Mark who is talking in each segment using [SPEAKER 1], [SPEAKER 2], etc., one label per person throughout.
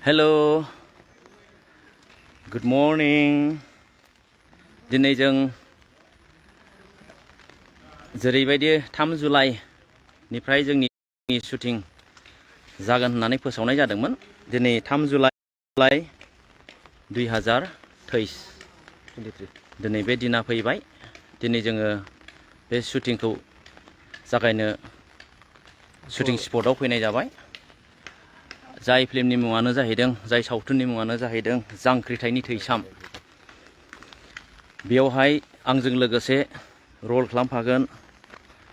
[SPEAKER 1] Hello, good morning. दिनै जों जेरैबायदि 3 जुलाइनिफ्राय जोंनि शुटिं जागोन होननानै फोसावनाय जादोंमोन। दिनै 3 जुलाइ 2023 दिनै बे दिना फैबाय। दिनै जोङो बे शुटिंखौ जागायनो शुटिं स्पटआव फैनाय जाबाय। जाय फिल्मनि मुङानो जाहैदों, जाय सावथुननि मुङानो जाहैदों जांख्रिथायनि थैसाम। बेयावहाय आंजों लोगोसे रल खालामफागोन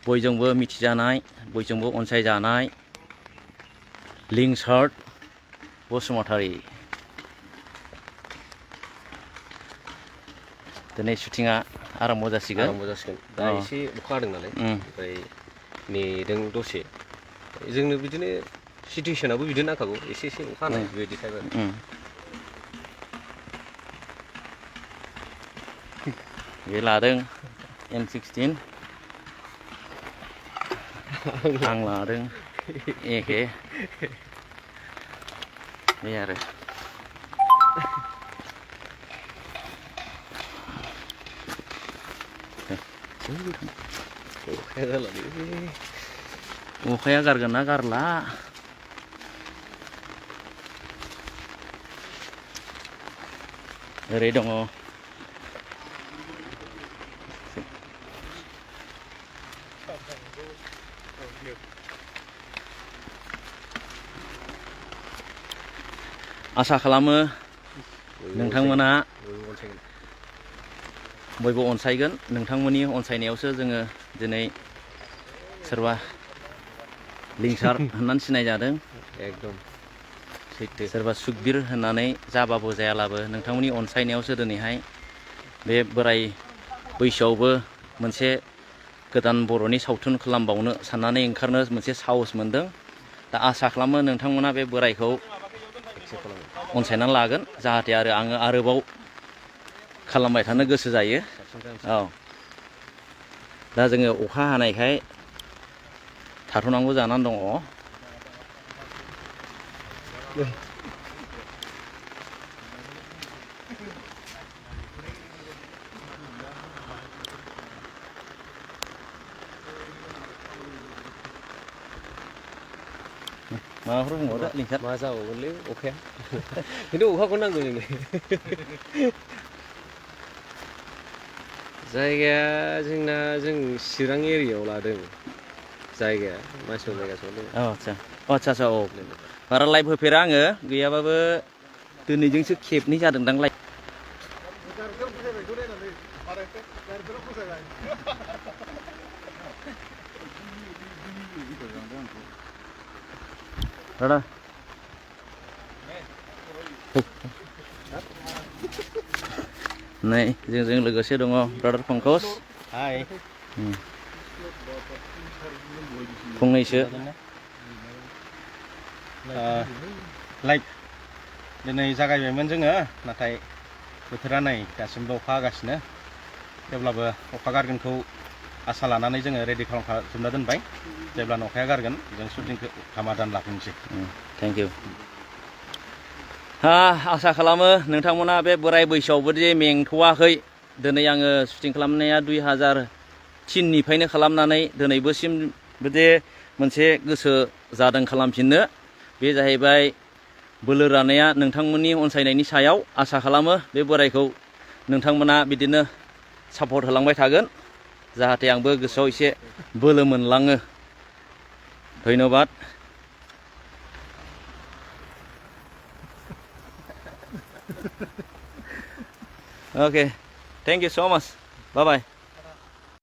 [SPEAKER 1] बयजोंबो मिथिजानाय, बयजोंबो अनसायजानाय लिंसार बसुमतारी। दिनै शुटिंआ आराम्भ जासिगोन।
[SPEAKER 2] दा एसे अखा हादों नालाय, ओमफ्राय नेदों दसे। जोंनो बिदिनो सिटुएसनाबो बिदिनो नांखागौ, एसे अखा हानाय बेबायदि टाइप आरो।
[SPEAKER 1] बे लादों M16, आं लादों AK। बे आरो अखाया गारगोन ना गारला। ओरै दङ आसा खालामो नोंथांमोना बयबो अनसायगोन। नोंथांमोननि अनसायनायावसो जोङो दिनै सोरबा लिंसार होननानै सिनाय जादों।
[SPEAKER 2] एकदम सैथो।
[SPEAKER 1] सोरबा सुखबिर होननानै जाबाबो जायालाबो नोंथांमोननि अनसायनायावसो दिनैहाय बे बोराय बैसोआवबो मोनसे गोदान बर'नि सावथुन खालामबावनो साननानै ओंखारनो मोनसे साहस मोनदों। दा आसा खालामो नोंथांमोना बे बोरायखौ अनसायनानै लागोन, जाहाथे आङो आरोबाव खालामबाय थानो गोसो जायो। औ, दा जोङो अखा हानायखाय थाथ'नांगौ जानानै दङ। माबाफोर बुंबावदो लिंसार?
[SPEAKER 2] मा जाबावगोनलै अखाया, खिन्थु अखाखौ नांगौ जोंनो। जायगाया जोंना, जों चिरां एरियायाव लादों जायगाया, मानसिफोर जायगा सोंदों।
[SPEAKER 1] आदसा औ, बारा लाइभ होफेरा आङो, गैयाबाबो दिनैजोंसो खेबनै जादोंदां लाइभ। Rada. नै जोंजों लोगोसे दङ ब्रादार पंकज।
[SPEAKER 3] हाय।
[SPEAKER 1] फंनैसो
[SPEAKER 3] लाइक दिनै जागायबायमोन जोङो, नाथाय बोथोरा नै दासिमबो अखा हागासिनो। जेब्लाबो अखा गारगोनखौ आसा लानानै जोङो रेडि खालामजोबना दोनबाय। जेब्लानो अखाया गारगोन जों शुटिंखौ धामाधाम लाफिनसै।
[SPEAKER 1] Thank you. आसा खालामो नोंथांमोना बे बोराय बैसोआवबो जे मेंथ'वाखै। दिनै आङो शुटिं खालामनाया 2003निफ्रायनो खालामनानै दिनैबोसिम बिदि मोनसे गोसो जादों खालामफिननो। बे जाहैबाय बोलो रानाया नोंथांमोननि अनसायनायनि सायाव। आसा खालामो बे बोरायखौ नोंथांमोना बिदिनो सापर्ट होलांबाय थागोन, जाहाथे आंबो गोसोआव एसे बोलो मोनलाङो। धन्यबाद। Okay, thank you so much. Bye bye.